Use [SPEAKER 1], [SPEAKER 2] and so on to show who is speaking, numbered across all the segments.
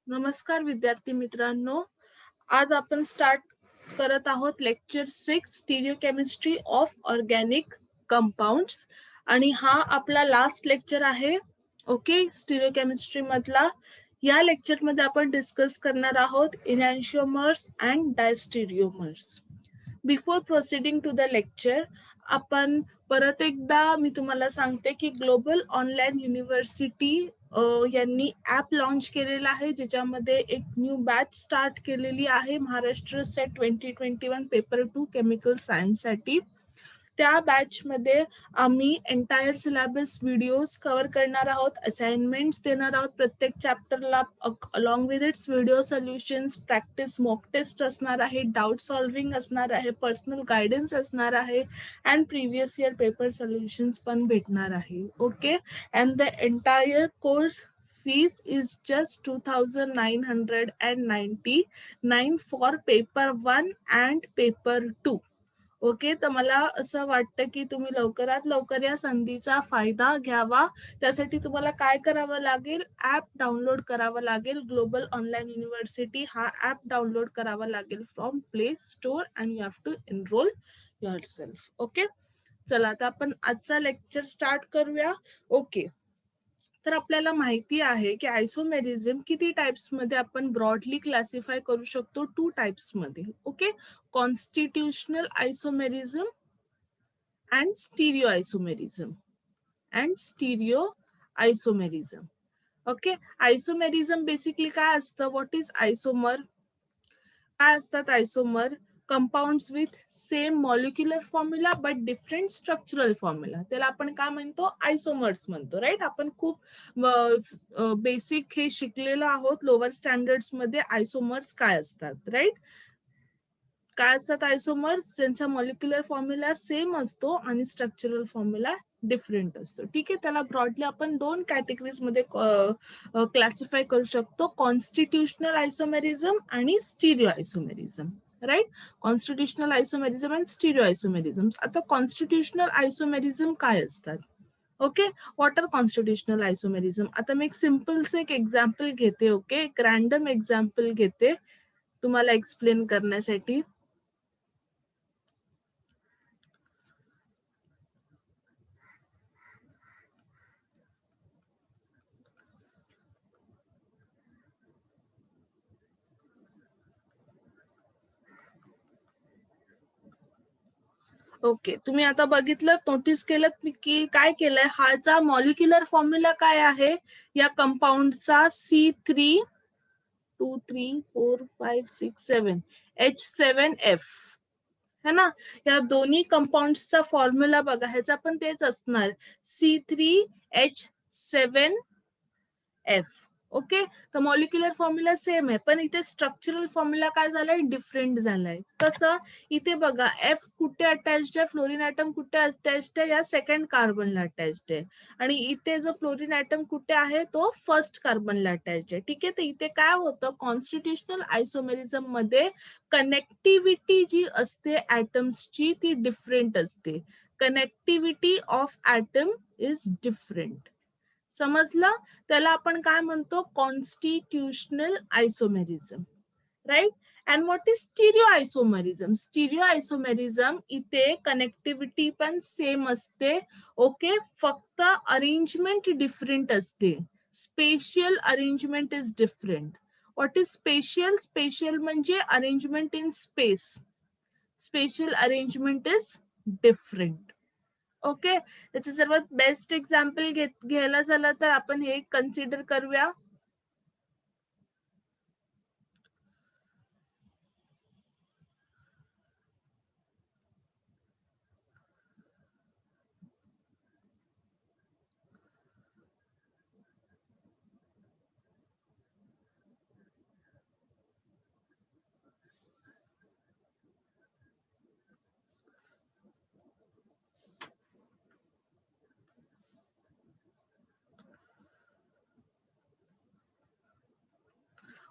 [SPEAKER 1] नमस्कार विद्यार्थी मित्रांनो, आज आपण स्टार्ट करत आहोत lecture 6 stereochemistry of organic compounds आणि हा आपला लास्ट लेक्चर आहे. ओके, स्टिरियोकेमिस्ट्री मधला. या लेक्चर मध्ये आपण डिस्कस करणार आहोत enantiomers and diastereomers. Before proceeding to the lecture, आपण परत एकदा मी तुम्हाला सांगते की ग्लोबल ऑनलाईन युनिव्हर्सिटी यांनी ऍप लॉन्च केलेला आहे, ज्याच्यामध्ये एक न्यू बॅच स्टार्ट केलेली आहे Maharashtra SET 2021 paper 2 chemical science साठी. त्या बॅच मध्ये आम्ही एंटायर सिलेबस व्हिडिओज कव्हर करणार आहोत, असाइनमेंट्स देणार आहोत प्रत्येक चॅप्टरला, along with its video solutions, practice mock test असणार आहे, डाऊट सॉल्व्हिंग असणार आहे, पर्सनल गायडन्स असणार आहे and previous year paper solutions पण भेटणार आहे. Okay, and the entire course fees is just 2,999 for paper 1 and paper 2. Okay, तर मला असं वाटतं की तुम्ही लवकरात लवकर या संधीचा फायदा घ्यावा. त्यासाठी तुम्हाला काय करावं लागेल, ऍप डाउनलोड करावं लागेल. ग्लोबल ऑनलाईन युनिव्हर्सिटी हा ऍप डाउनलोड करावा लागेल from play store and you have to enrol yourself. Okay, चला आता आपण आजचा लेक्चर स्टार्ट करूया. ओके, तर आपल्याला माहिती आहे की आयसोमेरिझम किती टाइप्स मध्ये आपण ब्रॉडली क्लासिफाय करू शकतो, 2 टाइप्स मध्ये. Okay, constitutional isomerism and stereo isomerism. Okay, isomerism basically काय असतं, व्हॉट इज आयसोमर, काय असतात isomer? Compounds with same molecular formula but different structural formula, त्याला आपण काय म्हणतो, आयसोमर्स म्हणतो. राईट, आपण खूप बेसिक हे शिकलेलो आहोत लोअर स्टँडर्ड्स मध्ये, आयसोमर्स काय असतात. राईट, काय असतात आयसोमर्स? ज्यांचा मॉलिक्युलर फॉर्म्युला सेम असतो आणि स्ट्रक्चरल फॉर्म्युला डिफरंट असतो. ठीक आहे, त्याला ब्रॉडली आपण 2 कॅटेगरीज मध्ये क्लासिफाय करू शकतो, कॉन्स्टिट्यूशनल आयसोमेरिझम आणि stereoisomerism. Right, constitutional isomerism and stereo isomerism. आता कॉन्स्टिट्यूशनल आयसोमेरिझम काय असतात? Okay, what are constitutional isomerism? आता मी एक सिम्पलचं एक एक्झाम्पल घेते. ओके, एक रॅन्डम एक्झाम्पल घेते तुम्हाला एक्सप्लेन करण्यासाठी. ओके, तुम्ही आता बघितलं, नोटीस केलं की काय केलंय, हाचा मॉलिक्युलर फॉर्म्युला काय आहे या कंपाऊंडचा? C3H23456 H7F है ना. या दोन्ही कंपाऊंड्सचा फॉर्म्युला बघा, ह्याचा पण तेच असणार, C3H7F. ओके, तर मॉलिक्युलर फॉर्म्युला सेम आहे, पण इथे स्ट्रक्चरल फॉर्म्युला काय झालाय, डिफरंट झालाय. कसं? इथे बघा, एफ कुठे अटॅच्ड आहे, फ्लोरीन ऍटम कुठे अटॅच्ड आहे, या सेकंड कार्बनला अटॅच्ड आहे, आणि इथे जो फ्लोरीन ऍटम कुठे आहे, तो फर्स्ट कार्बनला अटॅच्ड आहे. ठीक आहे, तर इथे काय होतं, कॉन्स्टिट्यूशनल आयसोमेरिझम मध्ये कनेक्टिव्हिटी जी असते ऍटम्सची ती डिफरंट असते. Connectivity of atom is different. समजलं? त्याला आपण काय म्हणतो, constitutional isomerism. Right, and what is stereo isomerism? Stereo isomerism इथे कनेक्टिव्हिटी पण सेम असते. ओके, फक्त अरेंजमेंट डिफरंट असते. Spatial arrangement is different. What is spatial? Spatial म्हणजे arrangement in space. Spatial arrangement is different. Okay, त्याचं सर्वात best example घ्यायला झालं तर आपण हे कन्सिडर करूया.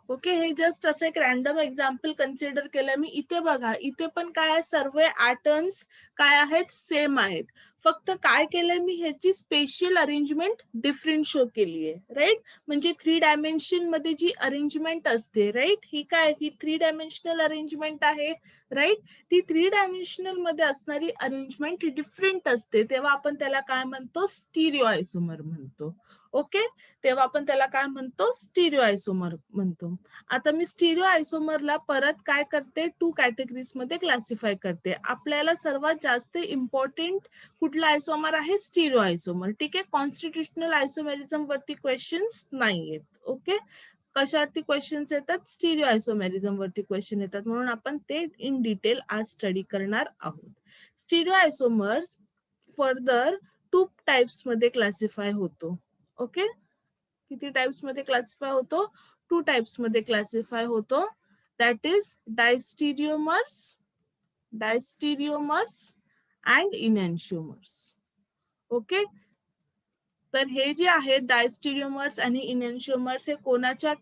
[SPEAKER 1] ओके, हे जस्ट असं एक रॅन्डम एक्झाम्पल कन्सिडर केलं मी. इथे बघा, इथे पण काय आहे, सर्व ऍटम्स काय आहेत, सेम आहेत. फक्त काय केलंय मी, ह्याची स्पेशल अरेंजमेंट डिफरंट शो केली आहे, राईट. म्हणजे 3 डायमेन्शन मध्ये जी अरेंजमेंट असते, राईट, ही काय, ही 3 डायमेन्शनल अरेंजमेंट आहे, राईट. ती 3 डायमेन्शनल मध्ये असणारी अरेंजमेंट डिफरंट असते, तेव्हा आपण त्याला काय म्हणतो, स्टिरिओ आयसोमर म्हणतो. ओके, तेव्हा आपण त्याला काय म्हणतो, स्टिरिओ आयसोमर म्हणतो. आता मी स्टिरिओ आयसोमरला परत काय करते, 2 कॅटेगरीज मध्ये क्लासिफाय करते. आपल्याला सर्वात जास्त इम्पॉर्टंट कुठला आयसोमर आहे, स्टिरिओ आयसोमर. ठीक आहे, कॉन्स्टिट्युशनल आयसोमेरिझम वरती क्वेश्चन्स नाही आहेत. ओके, कशावरती क्वेश्चन्स येतात, स्टिरिओ आयसोमेरिझम वरती क्वेश्चन येतात, म्हणून आपण ते इन डिटेल आज स्टडी करणार आहोत. स्टिरिओ आयसोमर्स फर्दर 2 टाइप्स मध्ये क्लासिफाय होतो. ओके, किती टाइप्स मध्ये क्लासिफाय होतो, 2 टाइप्स मध्ये क्लासिफाय होतो. That is diastereomers and enantiomers. Okay, तर हे जे आहेत डायस्टिरिओमर्स आणि इनॅन्शिओमर्स, हे कोणाच्या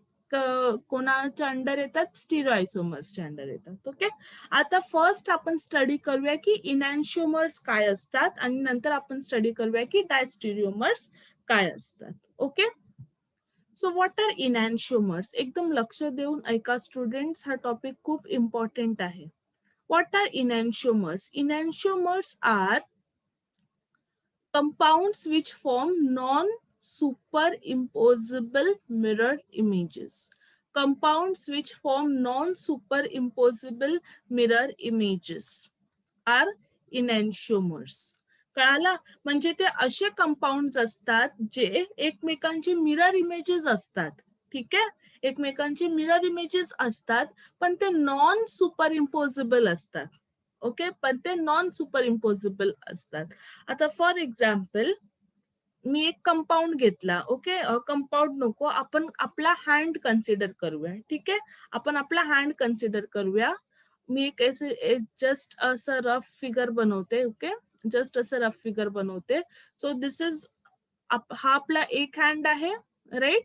[SPEAKER 1] अंडर येतात, स्टिरिओ आयसोमर्सच्या अंडर येतात. ओके, आता फर्स्ट आपण स्टडी करूया की इनॅन्शिओमर्स काय असतात आणि नंतर आपण स्टडी करूया की डायस्टिरिओमर्स काय असतात. ओके, सो व्हॉट आर इनॅन्शिओमर्स, एकदम लक्ष देऊन ऐका स्टुडंट्स, हा टॉपिक खूप इम्पॉर्टंट आहे. What are enantiomers? Enantiomers are compounds which form non-superimposable mirror images. Compounds which form non-superimposable mirror images are enantiomers. कळाला? म्हणजे ते असे कंपाऊंड्स असतात जे एकमेकांचे मिरर इमेजेस असतात. ठीक आहे, एकमेकांचे मिरर इमेजेस असतात, पण ते नॉन सुपर इम्पोजेबल असतात. ओके, पण ते नॉन सुपर इम्पोजेबल असतात. आता फॉर एक्झाम्पल, मी एक कंपाऊंड घेतला. ओके, कंपाऊंड नको, आपण आपला हँड कन्सिडर करूया. ठीक आहे, आपण आपला हँड कन्सिडर करूया. मी एक जस्ट असं रफ फिगर बनवते. ओके, जस्ट असं रफ फिगर बनवते. सो दिस इज, हा आपला एक हँड आहे, राईट,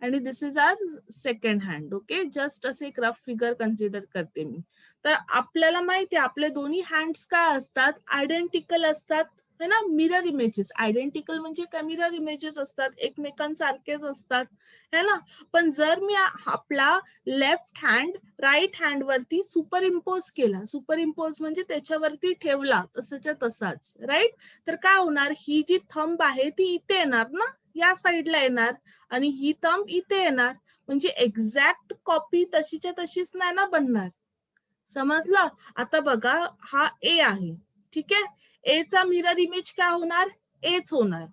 [SPEAKER 1] आणि this is our second hand. Okay, just असे एक रफ फिगर कन्सिडर करते मी. तर आपल्याला माहिती आहे आपले दोन्ही हँड्स काय असतात, आयडेंटिकल असतात, है ना. मिरर इमेजेस, आयडेंटिकल म्हणजे काय, मिरर इमेजेस असतात, एकमेकांसारखेच असतात, है ना. पण जर मी आपला लेफ्ट हँड राईट हँड वरती सुपर इम्पोज केला, सुपर इम्पोज म्हणजे त्याच्यावरती ठेवला तसंच्या तसाच, राईट, तर काय होणार, ही जी थंब आहे ती इथे येणार ना, या साईडला येणार, आणि ही थंब इथे येणार, म्हणजे एक्झॅक्ट कॉपी तशीच्या तशीच नाही ना बनणार. समजलं? आता बघा, हा ए आहे, ठीक आहे, ए चा मिरर इमेज काय होणार, एच होणार.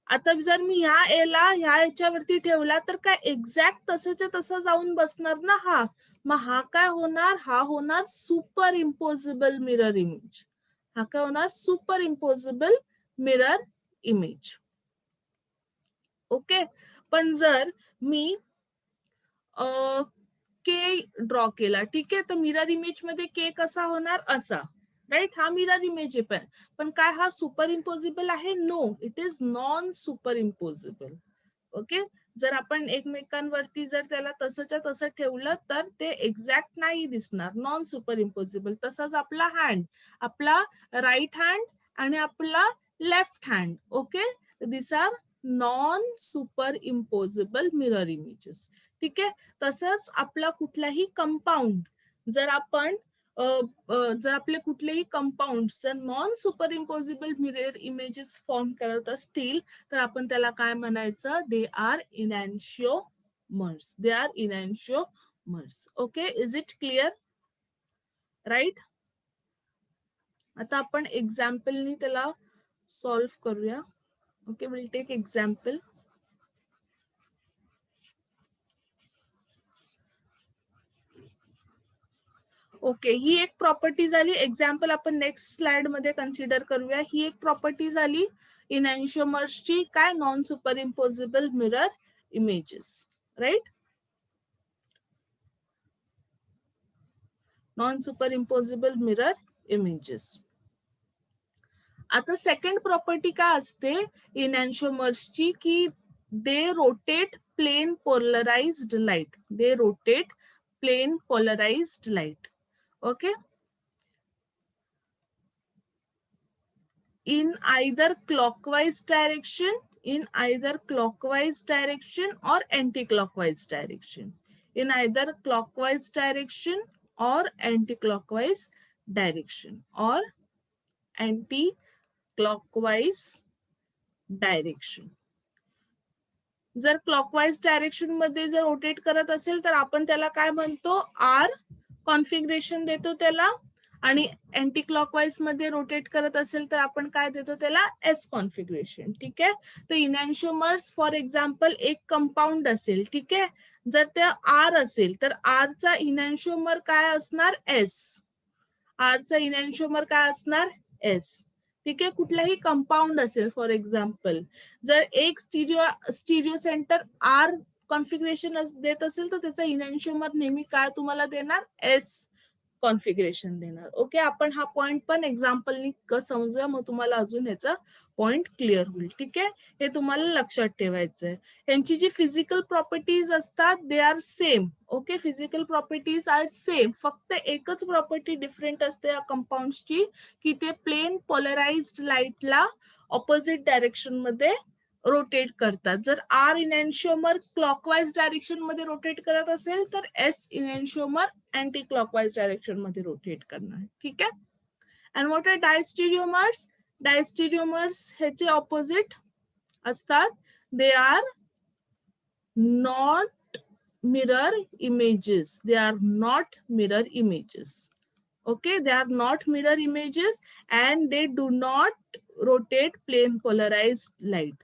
[SPEAKER 1] आता जर मी ह्या एला ह्या याच्यावरती ठेवला तर काय एक्झॅक्ट तसंच्या तसं जाऊन बसणार ना हा. मग हा काय होणार, हा होणार सुपर इम्पोजिबल मिरर इमेज. हा काय होणार, super imposable mirror image. Okay, पण जर मी के ड्रॉ केला, ठीक आहे, तर मिरर इमेज मध्ये के कसा होणार, असा, राईट, हा मिरर इमेज आहे, पण काय हा सुपर इम्पोजिबल आहे, no, it is non superimposable. Okay, जर आपण एकमेकांवरती जर त्याला तसंच्या तसं ठेवलं तर ते एक्झॅक्ट नाही दिसणार, नॉन सुपर इम्पोजिबल. तसाच आपला हँड, आपला राईट हँड आणि आपला left hand, okay, this are non superimposable mirror images. ठीक आहे, तसंच आपला कुठलाही कंपाऊंड, जर आपण जर आपले कुठलेही कंपाऊंड जर non superimposable mirror images form करत असतील तर आपण त्याला काय म्हणायचं, they are enantiomers, they are enantiomers. Okay, is it clear, right. आता आपण एक्झाम्पलनी त्याला सॉल्व्ह करूया. Okay, will take example. Okay, ही एक प्रॉपर्टी झाली. एक्झाम्पल आपण नेक्स्ट स्लाइड मध्ये कन्सिडर करूया. ही एक प्रॉपर्टी झाली इनॅन्शिओमर्सची, काय, non superimposable mirror images, right, non superimposable mirror images. आता सेकंड प्रॉपर्टी काय असते इनॅन्शिओमर्सची, की they rotate plane polarized light, they rotate plane polarized light. Okay, in either clockwise direction, or anti-clockwise direction. In either clockwise direction or anti-clockwise direction, or anti-clockwise direction. जर clockwise direction मध्ये जर rotate करत असेल तर आपण त्याला काय म्हणतो, आर कॉन्फिगरेशन देतो त्याला, आणि अँटी क्लॉकवाइज मध्ये रोटेट करत असेल तर आपण काय देतो त्याला, एस कॉन्फिगरेशन. ठीक आहे. तर इनॅन्शिओमर्स फॉर एक्झाम्पल एक कंपाऊंड असेल, ठीक आहे, जर ते आर असेल तर आर चा इनॅन्शिओमर काय असणार, एस. आर चा इनॅन्शिओमर काय असणार, एस. ठीक आहे. कुठलाही कंपाऊंड असेल, फॉर एक्झाम्पल जर एक स्टिरिओ सेंटर आर कॉन्फिगरेशन देत असेल तर त्याचा इनॅन्शिओमर नेहमी काय तुम्हाला देणार, एस कॉन्फिगरेशन देणार. ओके. आपण हा पॉइंट पण एक्झाम्पलनी समजूया, मग तुम्हाला अजून याचा पॉइंट क्लिअर होईल. ठीक आहे. हे तुम्हाला लक्षात ठेवायचं आहे. यांची जी फिजिकल प्रॉपर्टीज असतात they are same. Okay. Physical properties are same. फक्त एकच प्रॉपर्टी डिफरंट असते या कंपाऊंड्सची, की ते प्लेन पोलराइज्ड लाईटला ऑपोजिट डायरेक्शन मध्ये रोटेट करतात. जर आर इनॅन्शिओमर क्लॉकवाइज डायरेक्शन मध्ये रोटेट करत असेल तर S enantiomer anticlockwise direction मध्ये रोटेट करणार. ठीक आहे. And what are diastereomers, diastereomers ह्याचे ऑपोजिट असतात. They are not mirror images. They are not mirror images. Okay, they are not mirror images and they do not rotate plane polarized light.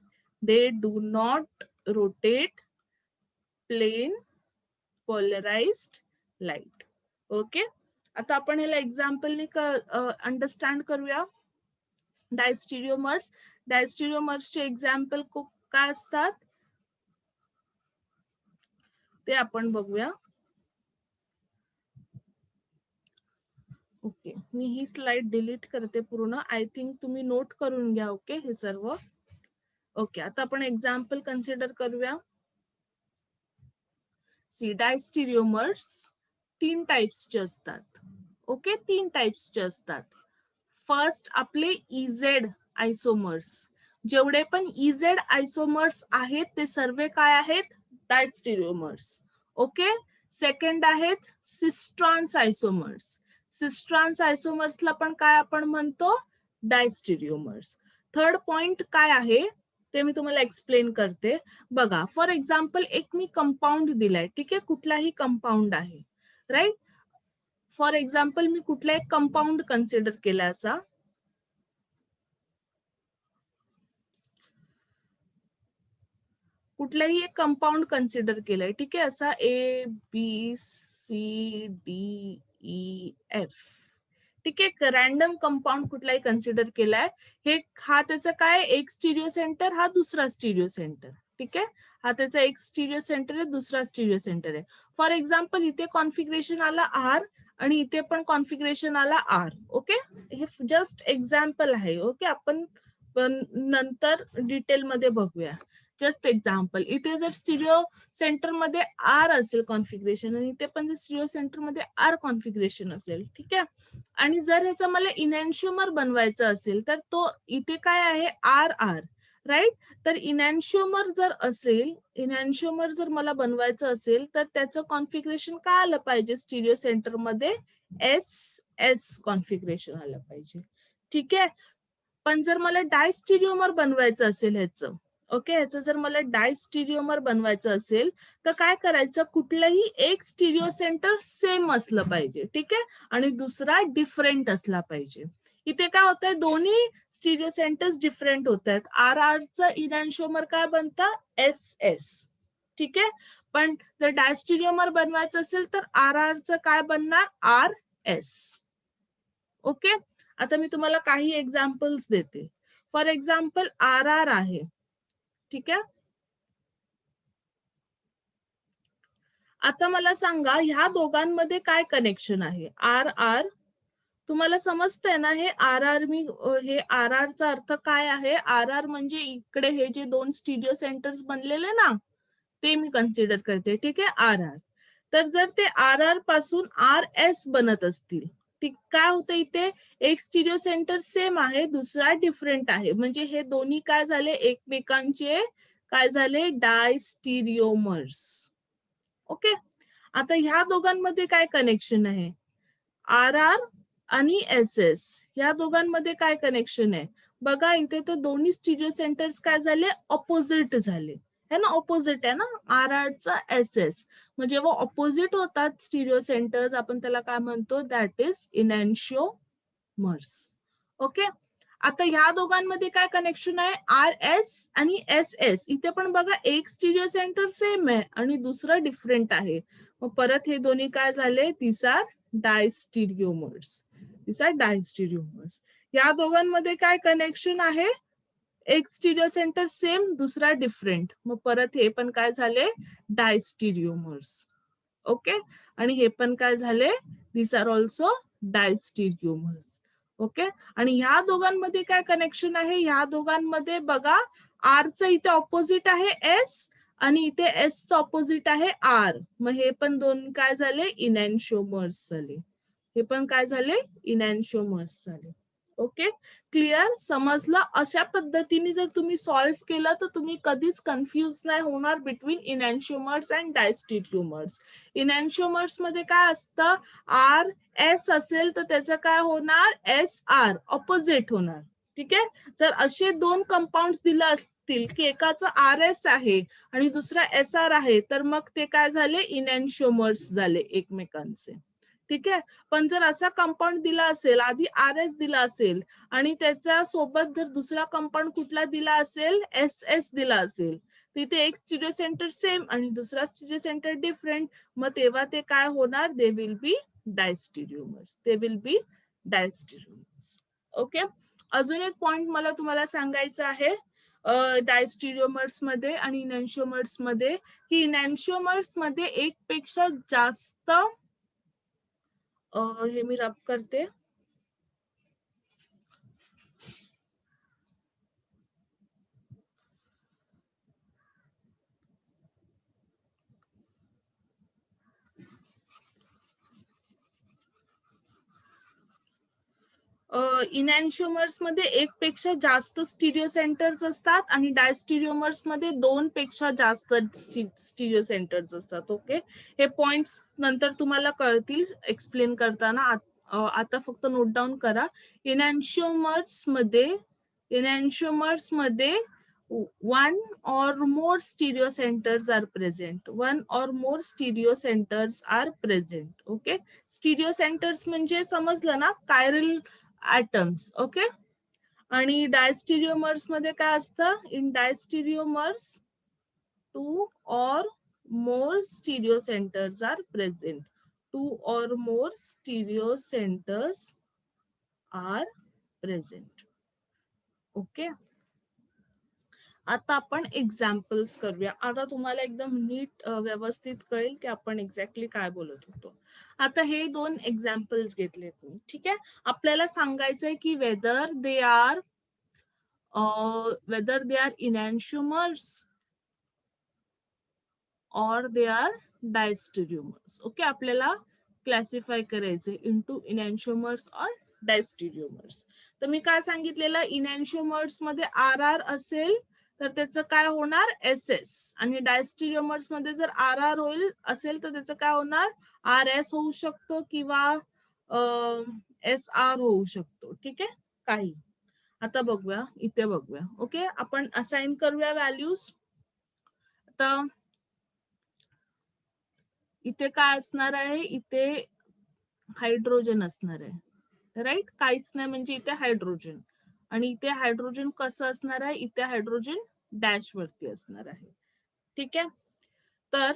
[SPEAKER 1] They do not rotate plane polarized light. Okay. आता आपण ह्याला एक्झाम्पलने understand करूया. डायस्टिरिओमर्स, डायस्टिरिओमर्सचे example काय असतात ते आपण बघूया. Okay. मी ही slide delete करते पूर्ण. आय थिंक तुम्ही नोट करून घ्या. ओके. हे सर्व. ओके. आता आपण एक्झाम्पल कन्सिडर करूया. सी, डायस्टिरिओमर्स 3 टाइप्सचे असतात. ओके. 3 टाइप्सचे असतात. फर्स्ट आपले इझेड आयसोमर्स. जेवढे पण इझेड आयसोमर्स आहेत ते सर्व काय आहेत, डायस्टिरिओमर्स. ओके. सेकंड आहेत सिस्ट्रॉन्स आयसोमर्स. सिस्ट्रॉन्स आयसोमर्सला पण काय आपण म्हणतो, डायस्टिरिओमर्स. थर्ड पॉइंट काय आहे ते मी तुम्हाला एक्सप्लेन करते. बघा, फॉर एक्झाम्पल एक मी कंपाऊंड दिलाय. ठीक आहे. कुठलाही कंपाऊंड आहे, राईट. फॉर एक्झाम्पल मी कुठला एक कंपाऊंड कन्सिडर केला, असा कुठलाही एक कंपाऊंड कन्सिडर केलाय. ठीक आहे. असा ABCDEF. ठीक आहे. रॅन्डम कंपाऊंड कुठलाही कन्सिडर केलाय. हे हा त्याचा काय, एक स्टिरिओ सेंटर, हा दुसरा स्टिरिओ सेंटर. ठीक आहे. हा त्याचा एक स्टिरिओ सेंटर आहे, दुसरा स्टिरिओ सेंटर आहे. फॉर एक्झाम्पल इथे कॉन्फिगरेशन आला आर आणि इथे पण कॉन्फिगरेशन आला आर. ओके. हे जस्ट एक्झाम्पल आहे. ओके. आपण नंतर डिटेल मध्ये बघूया. Just example. इथे जर स्टिरिओ सेंटर मध्ये आर असेल कॉन्फिगरेशन आणि इथे पण जर स्टिरिओ सेंटर मध्ये आर कॉन्फिगरेशन असेल. ठीक आहे. आणि जर ह्याचा मला इनॅन्शिओमर बनवायचा असेल तर तो इथे काय आहे, आर आर, राईट. तर इनॅन्शिओमर जर असेल, इनॅन्शिओमर जर मला बनवायचं असेल तर त्याचं कॉन्फिगरेशन काय आलं पाहिजे, स्टिरिओ सेंटर मध्ये एस एस कॉन्फिगरेशन आलं पाहिजे. ठीक आहे. पण जर मला डायस्टिरिओमर बनवायचं असेल ह्याचं, ओके, ह्याचं जर मला डायस्टिरिओमर बनवायचं असेल तर काय करायचं, कुठलंही एक स्टिरिओ सेंटर सेम असलं पाहिजे. ठीक आहे. आणि दुसरा डिफरंट असला पाहिजे. इथे काय होत आहे, दोन्ही स्टिरिओ सेंटर्स डिफरंट होत आहेत. आर आरचं इनॅन्शिओमर काय बनतं, एस एस. ठीक आहे. पण जर डायस्टिरिओमर बनवायचं असेल तर आर आरचं काय बनणार, आर एस. ओके. आता मी तुम्हाला काही एक्झाम्पल्स देते. फॉर एक्झाम्पल आर आर आहे. ठीक आहे. आता मला सांगा ह्या दोघांमध्ये काय कनेक्शन आहे, आर आर. तुम्हाला समजतंय ना हे आर आर, मी हे आर आर चा अर्थ काय आहे. आर आर म्हणजे इकडे हे जे 2 स्टिरिओ सेंटर्स बनलेले ना ते मी कन्सिडर करते. ठीक आहे. R R. तर जर ते आर आर पासून आर एस बनत असतील, ठीक, काय होतं इथे एक स्टिरिओ सेंटर सेम आहे, दुसरा डिफरंट आहे, म्हणजे हे दोन्ही काय झाले एकमेकांचे काय झाले डायस्टिरिओमर्स. ओके, आता ह्या दोघांमध्ये काय कनेक्शन आहे, आर आर आणि एस एस या दोघांमध्ये काय कनेक्शन आहे बघा. इथे तर दोन्ही स्टिरिओ सेंटर्स काय झाले ऑपोजिट झाले है ना, ऑपोजिट आहे ना आर आर चा एस एस. मग जेव्हा ऑपोजिट होतात स्टिरिओ सेंटर्स आपण त्याला काय म्हणतो, दॅट इज इनॅन्शिओमर्स. ओके, आता ह्या दोघांमध्ये काय कनेक्शन आहे आर एस आणि एस एस. इथे पण बघा एक स्टिरिओ सेंटर सेम आहे आणि दुसरं डिफरंट आहे. मग परत हे दोन्ही काय झाले, these are डायस्टिरिओमर्स. these are डायस्टिरिओमर्स. या दोघांमध्ये काय कनेक्शन आहे, एक स्टिरिओ सेंटर सेम दुसरा डिफरंट, मग परत हे पण काय झाले डायस्टिरिओमर्स. ओके, आणि हे पण काय झाले, these are also डायस्टिरिओमर्स. ओके, आणि ह्या दोघांमध्ये काय कनेक्शन आहे, ह्या दोघांमध्ये बघा आरचं इथे ऑपोजिट आहे एस आणि इथे एस चं ऑपोजिट आहे आर. मग हे पण दोन काय झाले इनॅन्शिओमर्स झाले, हे पण काय झाले इनॅन्शिओमर्स झाले. ओके, क्लिअर, समजलं. अशा पद्धतीने जर तुम्ही सॉल्व्ह केलं तर तुम्ही कधीच कन्फ्युज नाही होणार बिटवीन इनॅन्शिओमर्स अँड डायस्टिरिओमर्स. इनॅन्शिओमर्स मध्ये काय असतं, आर एस असेल तर त्याचं काय होणार एस आर ऑपोजिट होणार. ठीक आहे, जर असे दोन कंपाऊंड दिले असतील की एकाचं आर एस आहे आणि दुसरा एस आर आहे तर मग ते काय झाले इनॅन्शिओमर्स झाले एकमेकांचे. ठीक आहे, पण जर असा कंपाऊंड दिला असेल, आधी आर एस दिला असेल आणि त्याच्या सोबत जर दुसरा कंपाऊंड कुठला दिला असेल एस एस दिला असेल, तिथे एक स्टिरिओ सेंटर सेम आणि दुसरा स्टिरिओ सेंटर डिफरंट, मग तेव्हा ते काय होणार, they will be diastereomers, they will be diastereomers. Okay, अजून एक पॉइंट मला तुम्हाला सांगायचं आहे डायस्टिरिओमर्स मध्ये आणि इनॅन्शिओमर्स मध्ये, की इनॅन्शिओमर्स मध्ये एक पेक्षा जास्त हे मी रब करते, इनॅन्शिओमर्स मध्ये एक पेक्षा जास्त स्टिरिओ सेंटर्स असतात आणि डायस्टिरिओमर्स मध्ये दोन पेक्षा जास्त स्टिरिओ सेंटर्स असतात. ओके, हे पॉइंट्स नंतर तुम्हाला कळतील एक्सप्लेन करताना, आता फक्त नोट डाऊन करा. इनॅन्शिओमर्स मध्ये one or more stereo centers are present. One or more stereo centers are present. Okay, stereo centres म्हणजे समजलं ना, कायरल ऍटम्स. ओके, आणि डायस्टिरिओमर्स मध्ये काय असतं, in डायस्टिरिओमर्स 2 or more stereo centers are present. 2 or more stereo centers are present. Okay, आता आपण examples करूया. आता तुम्हाला एकदम नीट व्यवस्थित कळेल की आपण एक्झॅक्टली काय बोलत होतो. आता हे दोन एक्झाम्पल्स घेतलेत मी. ठीक आहे, आपल्याला सांगायचंय की वेदर दे आर इनॅन्शिओमर्स और दे आर डायस्टिरिओमर्स. ओके, आपल्याला क्लासिफाय करायचे इंटू इनॅन्शिओमर्स और डायस्टिरिओमर्स. तर मी काय सांगितलेलं, इनॅन्शिओमर्स मध्ये आर आर असेल तर त्याचं काय होणार एस एस, आणि डायस्टिरिओमर्स मध्ये जर आर आर होईल असेल तर त्याचं काय होणार आर एस होऊ शकतो किंवा एस आर होऊ शकतो. ठीक आहे, काही आता बघूया, इथे बघूया. ओके, आपण असाइन करूया व्हॅल्यूज. आता इथे काय असणार आहे, इथे हायड्रोजन असणार आहे, राईट, काहीच नाही म्हणजे इथे हायड्रोजन, आणि इथे हायड्रोजन कसं असणार आहे, इथे हायड्रोजन डॅश वरती असणार आहे. ठीक आहे, तर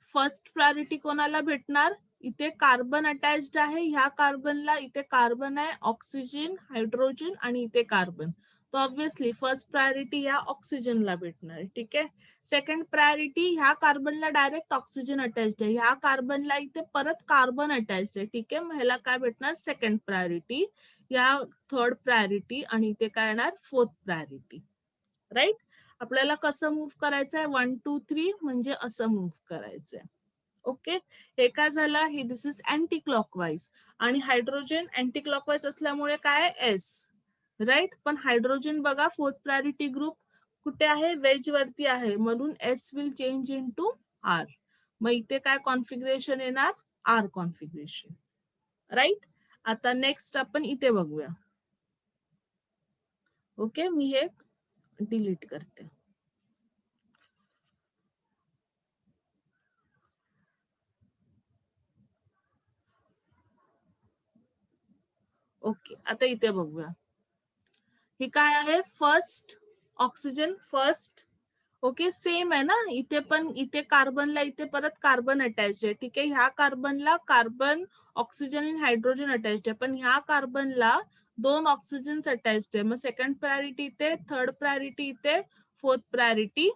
[SPEAKER 1] फर्स्ट प्रायोरिटी कोणाला भेटणार, इथे कार्बन अटॅच्ड आहे, ह्या कार्बनला इथे कार्बन आहे, ऑक्सिजन, हायड्रोजन आणि इथे कार्बन, तो ऑब्व्हियसली फर्स्ट प्रायोरिटी ह्या ऑक्सिजनला भेटणार. ठीक आहे, सेकंड प्रायोरिटी ह्या कार्बनला डायरेक्ट ऑक्सिजन अटॅच्ड आहे, ह्या कार्बनला इथे परत कार्बन अटॅच्ड आहे. ठीक आहे, मग ह्याला काय भेटणार सेकंड प्रायोरिटी, या थर्ड प्रायोरिटी, आणि इथे काय येणार फोर्थ प्रायोरिटी. राईट, आपल्याला कसं मूव्ह करायचंय 1 2 3 म्हणजे असं मूव्ह करायचंय. ओके, हे काय झालं, हे दिस इज अँटी क्लॉकवाईज आणि हायड्रोजन अँटी क्लॉकवाईज असल्यामुळे काय एस, राईट. पण हायड्रोजन बघा फोर्थ प्रायोरिटी ग्रुप कुठे आहे, वेज वरती आहे, म्हणून S will change into R. मग इथे काय कॉन्फिगरेशन येणार, आर कॉन्फिगरेशन, राईट. आता नेक्स्ट आपण इथे बघूया. ओके, मी हे डिलीट करते. ओके, आता इथे बघूया. हे काय आहे, first oxygen first. Okay, same आहे ना, इथे पण इथे कार्बनला इथे परत कार्बन अटॅच आहे. ठीक आहे, ह्या कार्बनला कार्बन ऑक्सिजन आणि हायड्रोजन अटॅच आहे, पण ह्या कार्बनला 2 ऑक्सिजन अटॅच आहे. मग सेकंड प्रायोरिटी इथे, थर्ड प्रायोरिटी इथे, फोर्थ प्रायोरिटी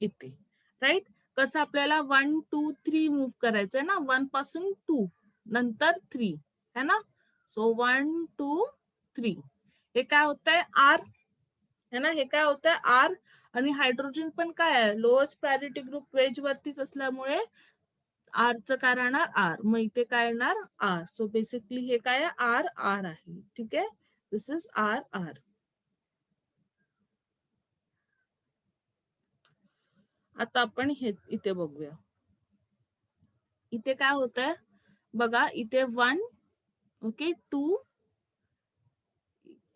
[SPEAKER 1] इथे, राईट. कसं आपल्याला 1 2 3 मूव्ह करायचंय ना, 1 पासून 2 नंतर 3 है ना. सो 1 2 3 हे काय होतंय, आर है ना, हे काय होतंय आर. आणि हायड्रोजन पण काय आहे, लोअस्ट प्रायोरिटी ग्रुप वेज वरतीच असल्यामुळे आरचं काय राहणार, आर. मग इथे काय येणार, आर. सो बेसिकली हे काय आहे, आर आर आहे. ठीक आहे, दिस इज आर आर. आता आपण हे इथे बघूया. इथे काय होतंय बघा, इथे 1 ओके 2,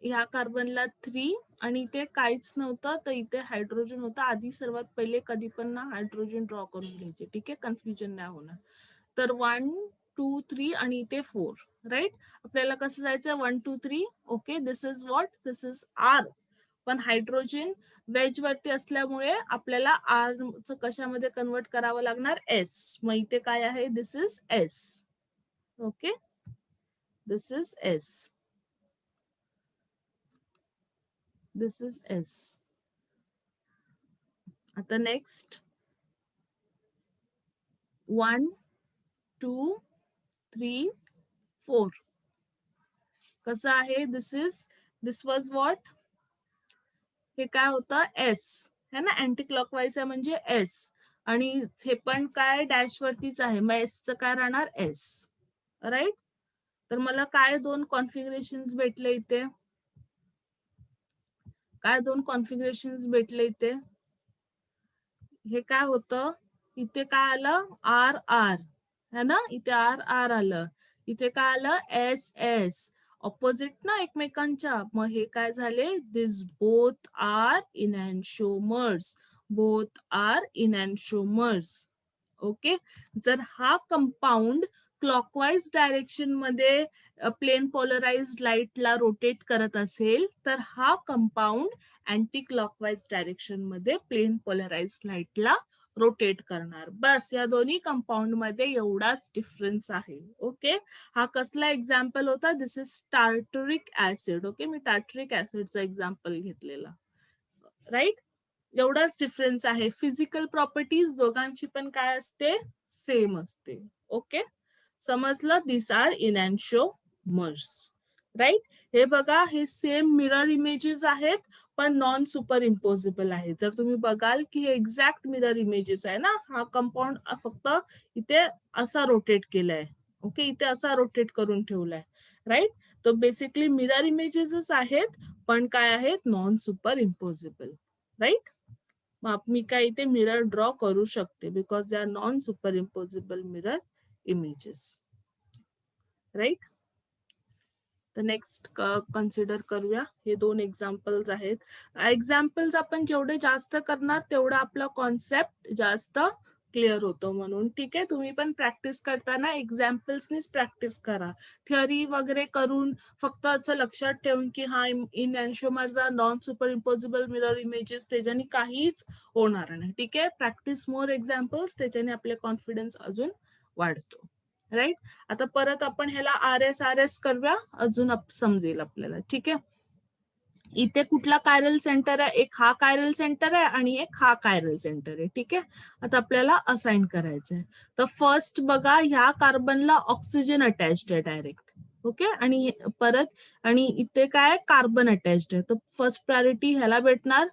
[SPEAKER 1] ह्या कार्बनला 3 आणि इथे काहीच नव्हतं, तर इथे हायड्रोजन होता. आधी सर्वात पहिले कधी पण ना हायड्रोजन ड्रॉ करून घ्यायचे. ठीक आहे, कन्फ्युजन नाही होणार. तर 1 2 3 आणि इथे 4, राईट. आपल्याला कसं जायचं 1 2 3. Okay, this is what, this is R. पण हायड्रोजन वेज वरती असल्यामुळे आपल्याला आर च कशामध्ये कन्वर्ट करावं लागणार, एस. मग इथे काय आहे, this is S. Okay, this is S, this is S. आता नेक्स्ट 1 2 3 4 कसं आहे, दिस वॉज व्हॉट, हे काय होतं एस है ना, अँटी क्लॉकवाईज आहे म्हणजे एस. आणि हे पण काय डॅश वरतीच आहे, मग एसचं काय राहणार, एस, राईट. तर मला काय 2 कॉन्फिगरेशन भेटले इथे, काय 2 कॉन्फिगरेशन भेटले इथे. हे काय होतं, इथे काय आलं, आर आर है ना, इथे आर आर आलं, इथे काय आलं, एस एस, ऑपोजिट ना एकमेकांच्या. मग हे काय झाले, this both are enantiomers, both are enantiomers. Okay, जर हा कंपाऊंड क्लॉकवाईज डायरेक्शन मध्ये प्लेन पोलराइज लाईटला रोटेट करत असेल, तर हा कंपाऊंड अँटी क्लॉकवाईज डायरेक्शन मध्ये प्लेन पोलराइज लाईटला रोटेट करणार. बस या दोन्ही कंपाऊंड मध्ये एवढाच डिफरन्स आहे. ओके, हा कसला एक्झाम्पल होता, this is tartaric acid. Okay, मी टार्टरिक ऍसिडचा एक्झाम्पल घेतलेला, राईट. एवढाच डिफरन्स आहे. फिजिकल प्रॉपर्टीज दोघांची पण काय असते, सेम असते. ओके, समजलं, दिस आर इनॅन्शिओमर्स, राईट. हे बघा, हे सेम मिरर इमेजेस आहेत, पण नॉन सुपर इम्पोजिबल आहे. जर तुम्ही बघाल की हे एक्झॅक्ट मिरर इमेजेस आहे ना, हा कंपाऊंड फक्त इथे असा रोटेट केलाय. ओके, इथे असा रोटेट करून ठेवलाय, राईट. तो बेसिकली मिरर इमेजेसच आहेत, पण काय आहेत, नॉन सुपर इम्पोजिबल, राईट. मग मी काय इथे मिरर ड्रॉ करू शकते, because they are non superimposable mirror images, right. तर नेक्स्ट कन्सिडर करूया, हे 2 एक्झाम्पल्स आहेत. एक्झाम्पल्स आपण जेवढे जास्त करणार तेवढा आपला कॉन्सेप्ट जास्त क्लिअर होतो म्हणून. ठीक आहे, तुम्ही पण प्रॅक्टिस करताना एक्झाम्पल्सनीच प्रॅक्टिस करा. थिअरी वगैरे करून फक्त असं लक्षात ठेवून की हा enantiomers non super impossible mirror images, त्याच्याने काहीच होणार नाही. ठीक आहे, प्रॅक्टिस मोर एक्झाम्पल्स, त्याच्याने आपले कॉन्फिडन्स अजून वाढतो, राईट. आता परत आपण ह्याला आर एस करूया, अजून समजेल आपल्याला. ठीक आहे, इथे कुठला कायरल सेंटर आहे, एक हा कायरल सेंटर आहे आणि एक हा कायरल सेंटर आहे. ठीक आहे, आता आपल्याला असाइन करायचं आहे. तर फर्स्ट बघा, ह्या कार्बनला ऑक्सिजन अटॅच्ड आहे डायरेक्ट. ओके, आणि परत आणि इथे काय कार्बन अटॅच्ड आहे, तर फर्स्ट प्रायोरिटी ह्याला भेटणार.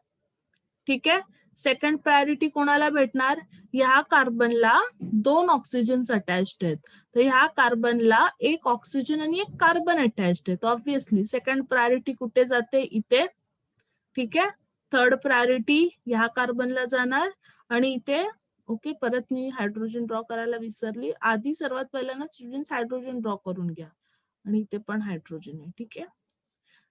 [SPEAKER 1] ठीक आहे, सेकंड प्रायोरिटी कोणाला भेटणार? ह्या कार्बनला 2 ऑक्सिजन्स अटॅच्ड आहेत, तर ह्या कार्बनला 1 ऑक्सिजन आणि 1 कार्बन अटॅच्ड आहेत. ऑब्व्हियसली सेकंड प्रायोरिटी कुठे जाते? इथे. ठीक आहे. थर्ड प्रायोरिटी ह्या कार्बनला जाणार आणि इथे ओके. परत मी हायड्रोजन ड्रॉ करायला विसरली. आधी सर्वात पहिल्यांदा स्टुडंट्स हायड्रोजन ड्रॉ करून घ्या आणि इथे पण हायड्रोजन आहे. ठीक आहे.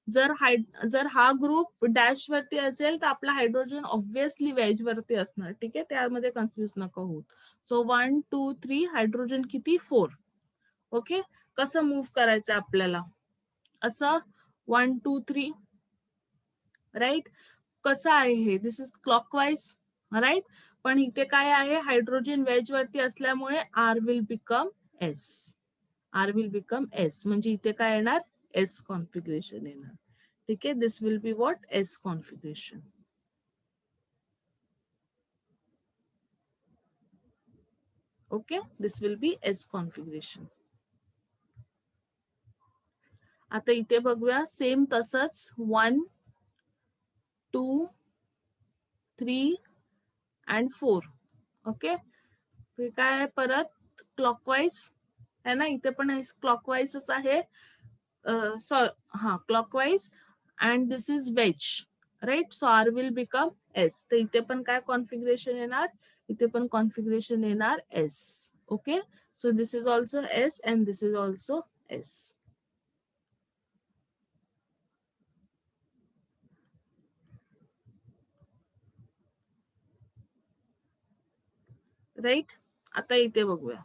[SPEAKER 1] जर हा ग्रुप डॅश वरती असेल तर आपला हायड्रोजन ऑब्व्हियसली वेज वरती असणार. ठीक आहे. त्यामध्ये कन्फ्युज नका होऊ. सो 1 2 3 हायड्रोजन किती? 4. ओके. कसं मूव्ह करायचं आपल्याला? असं 1 2 3 राईट. कसं आहे हे? This is clockwise right. पण इथे काय आहे? हायड्रोजन वेज वरती असल्यामुळे R will become S. R will become S म्हणजे इथे काय येणार? एस कॉन्फिगरेशन येणार. ठीक आहे. This will be what? S configuration. Okay. This will be S configuration. आता इथे बघूया सेम तसंच 1 2 3 अँड 4. ओके. हे काय आहे? परत क्लॉकवाईज आहे ना. इथे पण क्लॉकवाईजच आहे. Clockwise and this is wedge right. So R will become S. तर इथे पण काय कॉन्फिगरेशन येणार? इथे पण कॉन्फिगरेशन येणार S. Okay. So this is also S and this is also S. Right. आता इथे बघूया.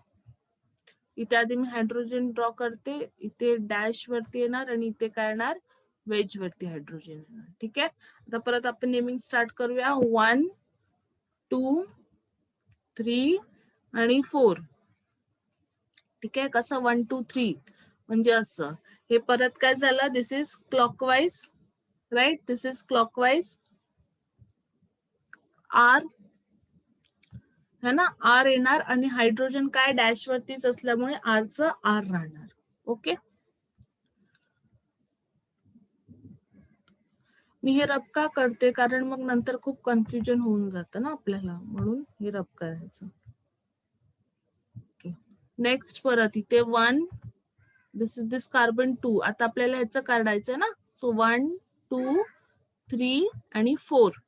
[SPEAKER 1] इथे आधी मी हायड्रोजन ड्रॉ करते. इथे डॅश वरती येणार आणि इथे काय येणार? वेज वरती हायड्रोजन येणार. ठीक आहे. आता परत आपण नेमिंग स्टार्ट करूया. 1 2 3 आणि 4. ठीक आहे. कसं? 1 2 3 म्हणजे असं. हे परत काय झालं? This is clockwise right. This is clockwise. R है ना. आर येणार आणि हायड्रोजन काय डॅश वरतीच असल्यामुळे आरचं आर राहणार. ओके. मी हे रब का करते? कारण मग नंतर खूप कन्फ्युजन होऊन जातं ना आपल्याला, म्हणून हे रब करायचं. ओके. नेक्स्ट परत इथे 1 दिस कार्बन 2. आता आपल्याला ह्याचं काढायचं ना. सो 1 2 3 आणि 4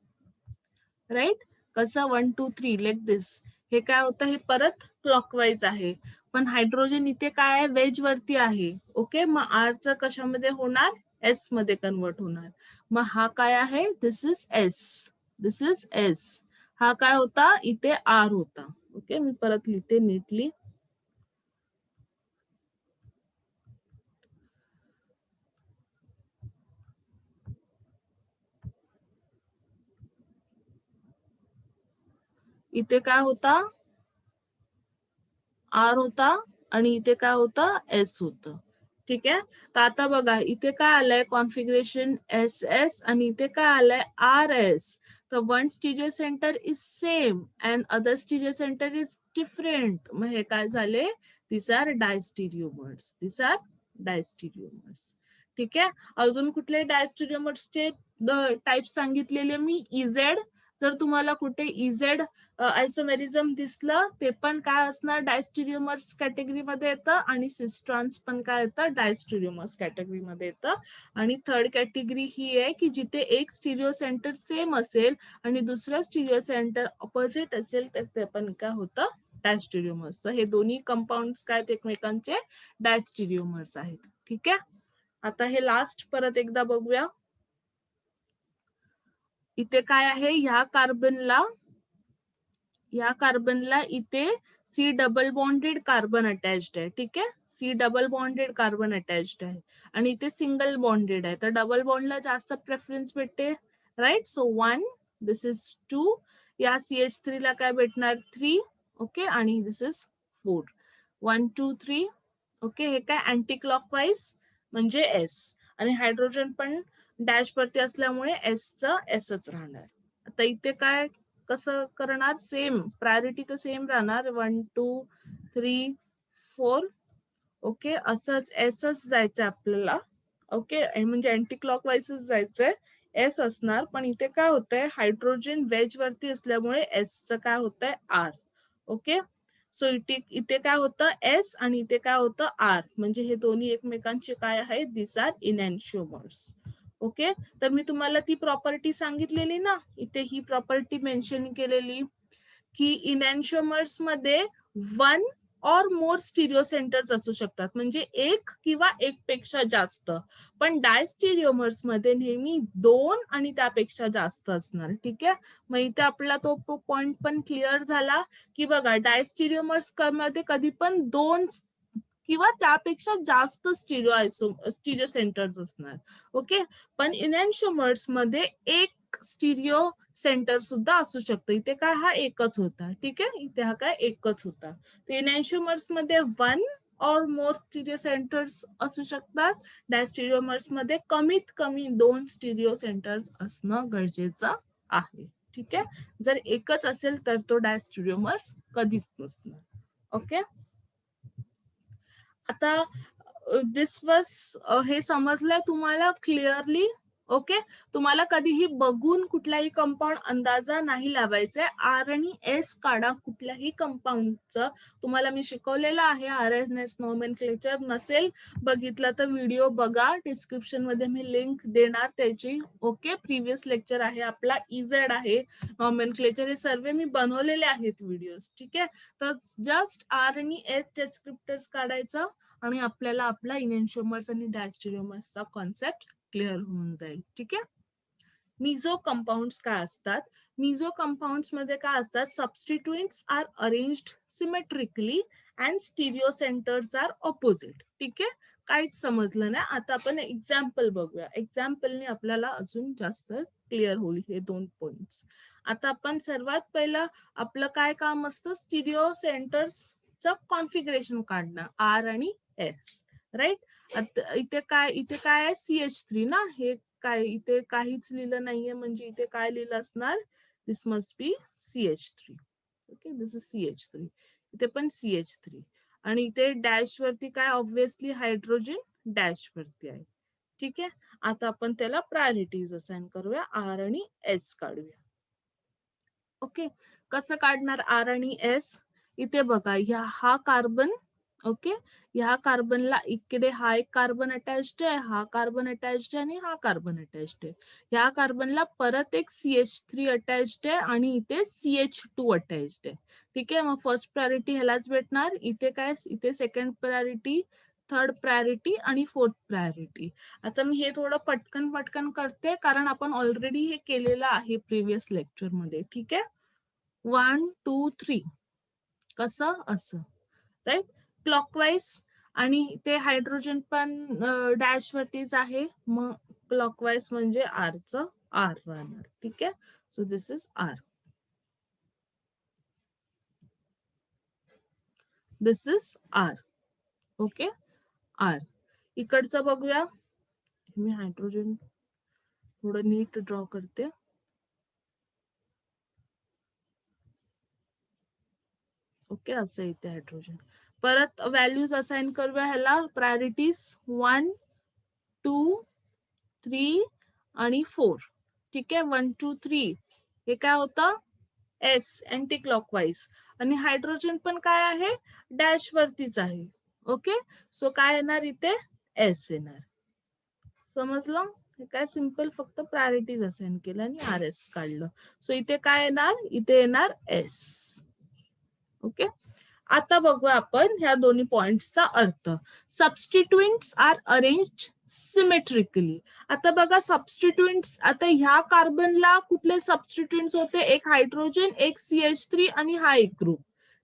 [SPEAKER 1] राईट. कसं? 1 2 3 लाईक दिस. हे काय होतं? हे परत क्लॉकवाईज आहे. पण हायड्रोजन इथे काय आहे? वेज वरती आहे. ओके. मग आरचं कशामध्ये होणार? एस मध्ये कन्वर्ट होणार. मग हा काय आहे? This is S. This is S. हा काय होता? इथे आर होता. ओके. मी परत लिहिते नीटली. इथे काय होता? आर होता आणि इथे काय होतं? एस होतं. ठीक आहे. तर आता बघा इथे काय आलंय? कॉन्फिगरेशन एस एस आणि इथे काय आलंय? R S. तर one stereo center is same and other stereo center is different. मग हे काय झाले? This are diastereomers. This are diastereomers. ठीक आहे. अजून कुठले डायस्टिरियोमर्सचे टाइप सांगितलेले मी? इझेड. जर तुम्हाला कुठे इझेड आयसोमेरिझम दिसलं ते पण काय असणार? डायस्टिरियोमर्स कॅटेगरीमध्ये येतं आणि सिस्ट्रॉन्स पण काय येतं? डायस्टिरियोमर्स कॅटेगरीमध्ये येतं. आणि थर्ड कॅटेगरी ही आहे की जिथे एक स्टिरियो सेंटर सेम असेल आणि दुसरं स्टिरियो सेंटर ऑपोजिट असेल तर ते पण काय होतं? डायस्टिरियोमर्स. हे दोन्ही कंपाऊंड काय एकमेकांचे डायस्टिरियोमर्स आहेत. ठीक आहे. आता हे लास्ट परत एकदा बघूया. इथे काय आहे? ह्या कार्बनला इथे C double bonded carbon attached आहे. ठीक आहे. C double bonded carbon attached आहे आणि इथे सिंगल बॉन्डेड आहे. तर डबल बॉन्डला जास्त प्रेफरन्स भेटते राईट. So 1 this is 2. या CH3 ला काय भेटणार? 3. ओके. आणि दिस इज 4. 1 2 3. ओके. हे काय? अँटी क्लॉकवाईज म्हणजे एस आणि हायड्रोजन पण डॅश वरती असल्यामुळे एसचं एसच राहणार. आता इथे काय कसं करणार? सेम प्रायोरिटी तर सेम राहणार. 1 2 3 4. ओके. असंच एसच जायचं आपल्याला. ओके. म्हणजे अँटी क्लॉकवाईजच जायचंय. एस असणार, पण इथे काय होतंय हायड्रोजन वेज वरती असल्यामुळे एसचं काय होतंय आर. ओके, सो इथे काय होतं एस आणि इथे काय होतं आर, म्हणजे हे दोन्ही एकमेकांचे काय आहेत, दिस आर इनॅन्शिओमर्स. ओके, तर मी तुम्हाला ती प्रॉपर्टी सांगितलेली ना, इथे ही प्रॉपर्टी मेन्शन केलेली की इनॅन्शिओमर्स मध्ये 1 और मोर स्टिरिओ सेंटर्स असू शकतात, म्हणजे एक किंवा एक पेक्षा जास्त. पण डायस्टिरिओमर्स मध्ये नेहमी 2 आणि त्यापेक्षा जास्त असणार. ठीक आहे, मग इथे आपला तो पॉइंट पण क्लिअर झाला की बघा डायस्टिरिओमर्स मध्ये कधी पण 2 किंवा त्यापेक्षा जास्त स्टिरिओ सेंटर्स असणार. ओके, पण इनॅन्शिओमर्स मध्ये एक स्टिरिओ सेंटर सुद्धा असू शकतं. इथे काय हा एकच होता. ठीक आहे, इथे हा काय एकच होता. इनॅन्शिओमर्स मध्ये 1 और मोर स्टिरिओ सेंटर्स असू शकतात. डायस्टिरिओमर्स मध्ये कमीत कमी 2 स्टिरिओ सेंटर्स असणं गरजेचं आहे. ठीक आहे, जर एकच असेल तर तो डायस्टिरिओमर्स कधीच नसणार. ओके, आता दिस वॉज हे समजलंय तुम्हाला क्लिअरली. ओके, तुम्हाला कधीही बघून कुठलाही कंपाऊंड अंदाजा नाही लावायचा. आर आणि एस काढा कुठल्याही कंपाऊंडचं. तुम्हाला मी शिकवलेलं आहे RNS नॉमेनक्लेचर. नसेल बघितलं तर व्हिडिओ बघा, डिस्क्रिप्शन मध्ये मी लिंक देणार त्याची. ओके, प्रिव्हियस लेक्चर आहे आपला, इझेड आहे नॉमेनक्लेचर, हे सर्व मी बनवलेले आहेत व्हिडिओज. ठीक आहे, तर जस्ट आर आणि एस डिस्क्रिप्टर्स काढायचं आणि आपल्याला आपला इनॅन्शिओमर्स आणि डायस्टिरिओमर्सचा कॉन्सेप्ट क्लिअर होऊन जाईल. ठीक आहे, मिझो कंपाऊंड्स काय असतात, मिझो कंपाऊंड्स मध्ये काय असतात, substituents are arranged symmetrically and stereo centres are opposite. ठीक आहे, काहीच समजलं नाही, आता आपण एक्झाम्पल बघूया. एक्झाम्पलने आपल्याला अजून जास्त क्लिअर होईल हे 2 पॉइंट्स. आता आपण सर्वात पहिलं आपलं काय काम असतं, स्टिरिओ सेंटर्सचं कॉन्फिगरेशन काढणं, आर आणि एस. राईट, इथे काय आहे CH3 ना, हे काय इथे काहीच लिहिलं नाहीये, म्हणजे इथे काय लिहिलं असणार, this must be CH3. Okay, this is CH3, इथे पण CH3 आणि इथे डॅश वरती काय ऑब्व्हियसली हायड्रोजन डॅश वरती आहे. ठीक आहे, आता आपण त्याला प्रायोरिटीज असाइन करूया, आर आणि एस काढूया. ओके, कसं काढणार आर आणि एस, इथे बघा हा कार्बन. ओके, ह्या कार्बनला इकडे हा एक कार्बन अटॅच्ड आहे, हा कार्बन अटॅच्ड आहे आणि हा कार्बन अटॅच्ड आहे. ह्या कार्बनला परत एक CH3 अटॅच्ड आहे आणि इथे CH2 अटॅच्ड आहे. ठीक आहे, मग फर्स्ट प्रायोरिटी ह्यालाच भेटणार. इथे काय, इथे सेकंड प्रायोरिटी, थर्ड प्रायोरिटी आणि फोर्थ प्रायोरिटी. आता मी हे थोडं पटकन करते कारण आपण ऑलरेडी हे केलेलं आहे प्रिव्हियस लेक्चर मध्ये. ठीक आहे, 1 2 3 कसं असं, राईट, क्लॉकवाईज. आणि ते हायड्रोजन पण डॅश वरतीच आहे, मग क्लॉकवाईज म्हणजे आरचं आर राहणार. ठीक आहे, so this is R, this is R. Okay, R. इकडचं बघूया, मी हायड्रोजन थोडं नीट ड्रॉ करते. ओके, असं इथे हायड्रोजन. परत व्हॅल्यूज असाइन करूया ह्याला, प्रायोरिटीज 1 2 3 आणि 4. ठीक आहे, 1 2 3 हे काय होतं एस, अँटी क्लॉकवाईज, आणि हायड्रोजन पण काय आहे डॅश वरतीच आहे. ओके, सो काय येणार इथे एस येणार. समजलं, हे काय सिंपल फक्त प्रायोरिटीज असाइन केलं आणि RS काढलं. सो इथे काय येणार, इथे येणार एस. ओके, आता बघूया आपण ह्या दोन्ही पॉइंट्सचा अर्थ. सबस्टिट्युएंट्स आर अरेंज्ड सिमेट्रिकली. आता बघा सबस्टिट्युएंट्स, आता ह्या कार्बनला कुठले सबस्टिट्युएंट्स होते, एक हायड्रोजन, एक CH3 आणि हा एक ग्रुप.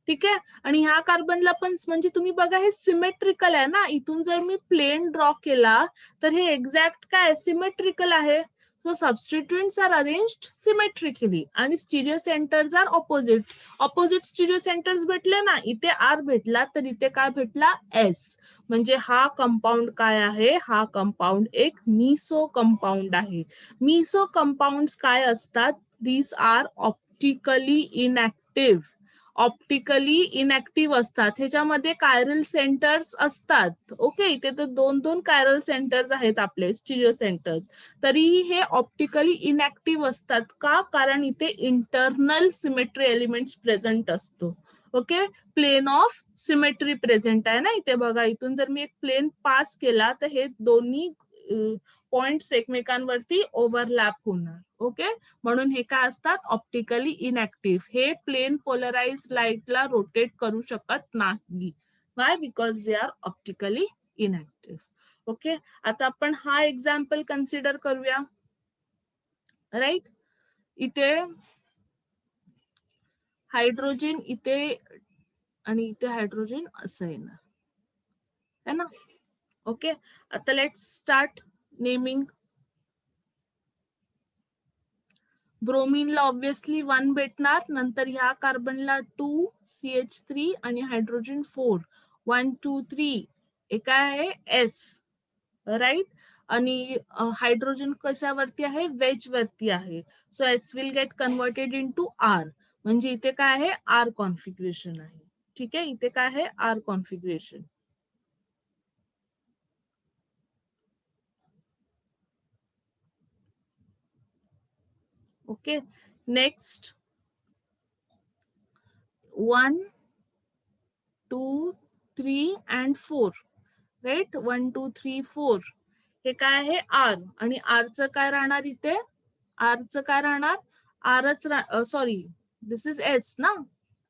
[SPEAKER 1] ठीक आहे, आणि ह्या कार्बनला पण, म्हणजे तुम्ही बघा हे सिमेट्रिकल आहे ना, इथून जर मी प्लेन ड्रॉ केला तर हे एक्झॅक्ट काय सिमेट्रिकल आहे. So substituents are arranged symmetrically आणि stereo centres are opposite. Opposite stereocentres भेटले ना, इथे आर भेटला तर इथे काय भेटला एस. म्हणजे हा कंपाऊंड काय आहे, हा कंपाऊंड एक मिसो कंपाऊंड आहे. मिसो कंपाऊंड काय असतात, these are optically inactive. Optically inactive असतात. ह्याच्यामध्ये कायरल सेंटर्स असतात. ओके, इथे तर 2 कायरल सेंटर्स आहेत आपले स्टिरिओ सेंटर्स. तरीही हे ऑप्टिकली इनॅक्टिव्ह असतात. का? कारण इथे इंटरनल सिमेट्री एलिमेंट्स प्रेझेंट असतो. Okay, plane of symmetry present आहे ना इथे. बघा, इथून जर मी एक प्लेन पास केला तर हे दोन्ही पॉइंट्स एकमेकांवरती ओव्हरलॅप होणार. ओके, म्हणून हे काय असतात? Optically inactive. हे प्लेन पोलराइज लाईटला रोटेट करू शकत नाही. Y? Because they R optically inactive. Okay, आता आपण हा एक्झाम्पल कन्सिडर करूया. राईट, इथे हायड्रोजन इथे आणि इथे हायड्रोजन असं येणार है ना. ओके, आता लेट्स स्टार्ट नेमिंग. ब्रोमीनला ऑब्विसली 1 भेटणार, नंतर ह्या कार्बनला 2 CH3 आणि हायड्रोजन 4 1 2 3 हे काय आहे? S. राईट, आणि हायड्रोजन कशावरती आहे? वेज वरती आहे. So S will get converted into R. म्हणजे इथे काय आहे? R कॉन्फिगरेशन आहे. ठीक आहे, इथे काय आहे? R configuration. Okay, next 1 2 3 and 4. Right, 1 2 3 4 हे काय आहे? R. आणि आरचं काय राहणार इथे? आरचं काय राहणार? आरच सॉरी, दिस इज एस ना,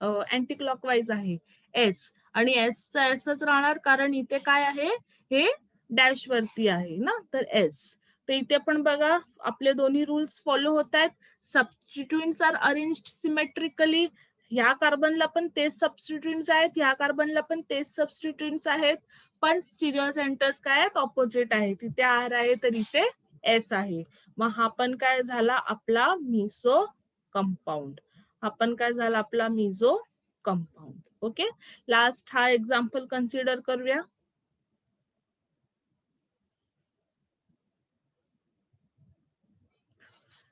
[SPEAKER 1] अँटी क्लॉकवाईज आहे एस. आणि एसचा एसच राहणार, कारण इथे काय आहे? हे डॅश वरती आहे ना, तर एस. तर इथे पण बघा आपले दोन्ही रूल्स फॉलो होत आहेत. सबस्टिट्युएंट्स आर अरेंज्ड सिमेट्रिकली. ह्या कार्बनला पण तेच सबस्टिट्युएंट्स आहेत, ह्या कार्बनला पण तेच सबस्टिट्युएंट्स आहेत, पण स्टिरिओ सेंटर्स काय आहेत? ऑपोजिट आहेत. इथे आर आहे तर इथे एस आहे. मग हा पण काय झाला? आपला मिसो कंपाऊंड. हा पण काय झाला? आपला मिसो कंपाऊंड. ओके, लास्ट हा एक्झाम्पल कन्सिडर करूया.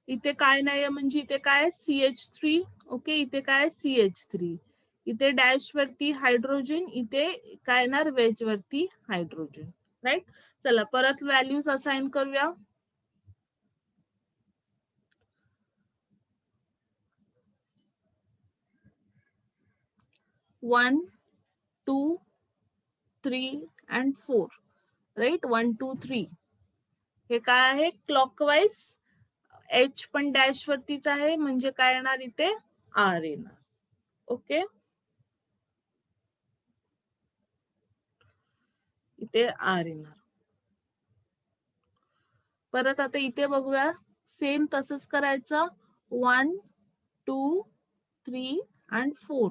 [SPEAKER 1] इथे काय नाहीये, म्हणजे इथे काय? CH3. ओके, इथे काय? CH3. इथे डॅश वरती हायड्रोजन, इथे काय येणार? वेज वरती हायड्रोजन. राईट, चला परत व्हॅल्यूज असाइन करूया. 1 2 3 and 4. राईट, 1 2 3 हे काय आहे? क्लॉकवाईज. H पण डॅश वरतीच आहे, म्हणजे काय येणार इथे? R येणार. ओके, इथे R येणार. परत आता इथे बघूया, सेम तसंच करायचं. 1 2 3 and 4.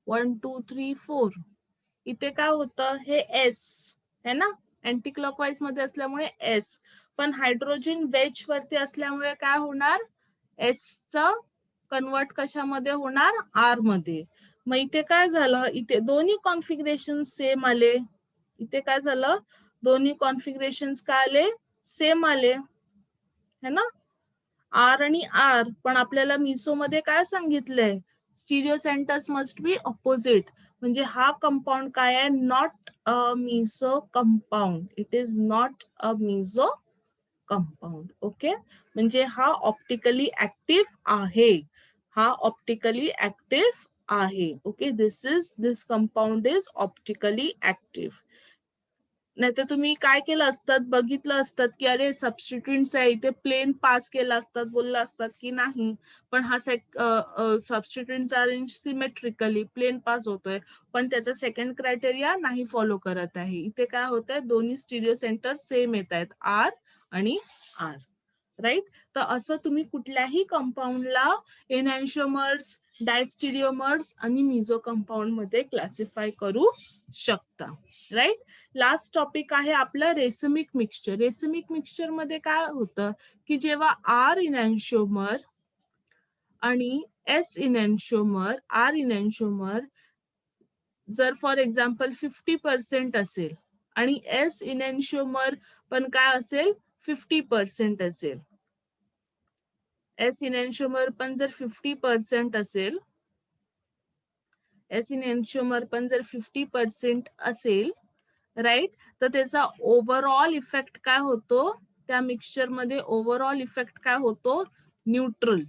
[SPEAKER 1] 1 2 3 4. इथे काय होतं? हे S है ना, अँटी क्लॉकवाईज मध्ये असल्यामुळे S. पण हायड्रोजन वेज वरती असल्यामुळे काय होणार? S च कन्वर्ट कशामध्ये होणार? R मध्ये. मग इथे काय झालं? इथे दोन्ही कॉन्फिगरेशन सेम आले. इथे काय झालं? दोन्ही कॉन्फिगरेशन काय आले? सेम आले है ना, आर आणि आर. पण आपल्याला मिसो मध्ये काय सांगितलंय? Stereo centres must be opposite. म्हणजे हा कंपाऊंड काय आहे? नॉट अ मिसो compound. It is not a मिसो कंपाऊंड. ओके, म्हणजे हा ऑप्टिकली ऍक्टिव्ह आहे. हा ऑप्टिकली ऍक्टिव्ह आहे. Okay, this compound is optically active. नाहीतर तुम्ही काय केलं असतात? बघितलं असतात की अरे सबस्टिट्युएंट्स आहे, इथे प्लेन पास केला असतात, बोलला असतात की नाही, पण हा सबस्टिट्युएंट्स अरेंज सिमेट्रिकली प्लेन पास होतोय, पण त्याचा सेकंड क्रायटेरिया नाही फॉलो करत आहे. इथे काय होत आहे? दोन्ही स्टिरिओ सेंटर सेम येत आहेत, आर आणि आर. राईट, तर असं तुम्ही कुठल्याही कंपाऊंडला एनॅन्शिओमर्स, डायस्टिरिओमर्स आणि मिझो कंपाऊंड मध्ये क्लासिफाय करू शकता. राईट, लास्ट टॉपिक आहे आपलं रेसमिक मिक्सचर. रेसमिक मिक्सचर मध्ये काय होतं की जेव्हा आर इनॅन्शिओमर आणि एस इनॅन्शिओमर, आर इनॅन्शिओमर जर फॉर एक्झाम्पल 50% असेल आणि एस इनॅन्शिओमर पण काय असेल? 50% असेल. एस इनॅन्शिओमर पण जर 50% असेल एस इनॅन्शिओमर पण जर 50% असेल, राईट, तर त्याचा ओव्हरऑल इफेक्ट काय होतो, त्या मिक्सचर मध्ये ओव्हरऑल इफेक्ट काय होतो, न्यूट्रल.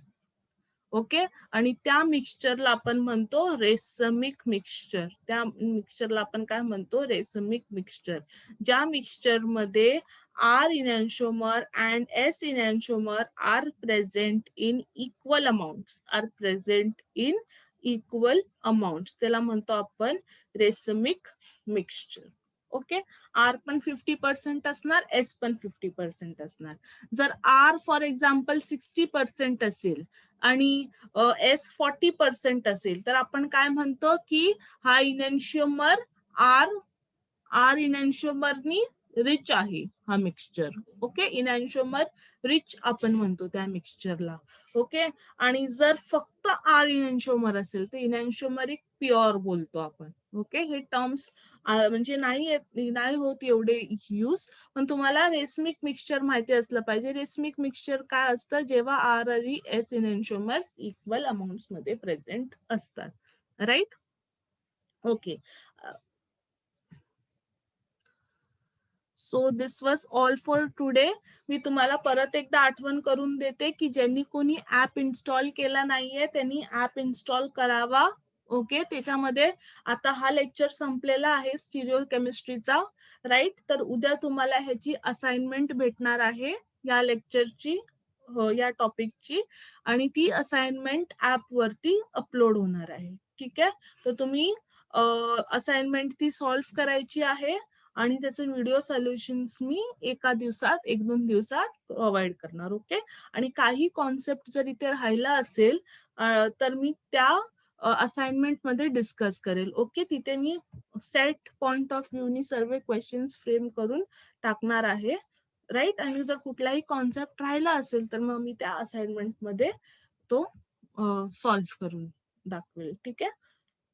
[SPEAKER 1] ओके, आणि त्या मिक्सचरला आपण म्हणतो रेसमिक मिक्सचर. त्या मिक्सचरला आपण काय म्हणतो, रेसमिक मिक्सचर. ज्या मिक्सचर मध्ये R enantiomer and S enantiomer are present in equal amounts, त्याला म्हणतो आपण रेसमिक मिक्सचर. ओके, R पण 50% असणार, S पण 50% असणार. जर R फॉर एक्झाम्पल 60% असेल आणि S 40% असेल, तर आपण काय म्हणतो की हा इनॅन्शिओमर R इनॅन्शिओमरनी रिच आहे हा मिक्सचर. ओके, इनॅन्शिओमर रिच आपण म्हणतो त्या मिक्सचरला. ओके, आणि जर फक्त R इनॅन्शिओमर असेल तर इनॅन्शिओमरिक प्युअर बोलतो आपण. ओके, हे टर्म्स म्हणजे नाही होत एवढे यूज, पण तुम्हाला रेसमिक मिक्सचर माहिती असलं पाहिजे. रेसमिक मिक्सचर काय असतं, जेव्हा R आणि S इनॅन्शिओमर्स इक्वल अमाऊंट्स मध्ये प्रेझेंट असतात. Right. Okay, so this was all for today. मी तुम्हाला परत एकदा आठवण करून देते की ज्यांनी कोणी ऍप इन्स्टॉल केला नाहीये त्यांनी ऍप इन्स्टॉल करावा. ओके, त्याच्यामध्ये आता हा लेक्चर संपलेला आहे स्टिरिओ केमिस्ट्रीचा, राईट. तर उद्या तुम्हाला ह्याची असाइनमेंट भेटणार आहे या लेक्चरची, या टॉपिकची, आणि ती असाइनमेंट ऍप वरती अपलोड होणार आहे. ठीक आहे, तर तुम्ही असाइनमेंट ती सॉल्व्ह करायची आहे आणि त्याचे व्हिडिओ सोल्युशन्स मी एका दिवसात, 1-2 दिवसात प्रोव्हाइड करणार. ओके, आणि काही कॉन्सेप्ट जर इथे राहिला असेल तर मी त्या असाइनमेंट मध्ये डिस्कस करेल. ओके, तिथे मी सेट पॉइंट ऑफ व्ह्यूनी सर्व क्वेश्चन्स फ्रेम करून टाकणार आहे. राईट, आणि जर कुठलाही कॉन्सेप्ट राहिला असेल तर मग मी त्या असाइनमेंट मध्ये तो सॉल्व्ह करून दाखवेल. ठीक आहे,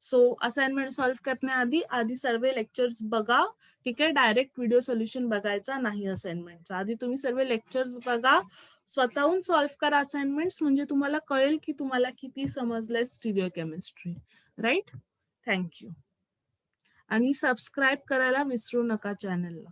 [SPEAKER 1] सो असाइनमेंट सॉल्व्ह करण्याआधी सर्व लेक्चर्स बघा. ठीक आहे, डायरेक्ट व्हिडिओ सोल्युशन बघायचा नाही असाइनमेंटचा. आधी तुम्ही सर्व लेक्चर्स बघा, स्वतःहून सॉल्व्ह करा असाइनमेंट्स, म्हणजे तुम्हाला कळेल की तुम्हाला किती समजलंय स्टिरिओ केमिस्ट्री. Right, thank you. आणि सबस्क्राईब करायला विसरू नका चॅनलला.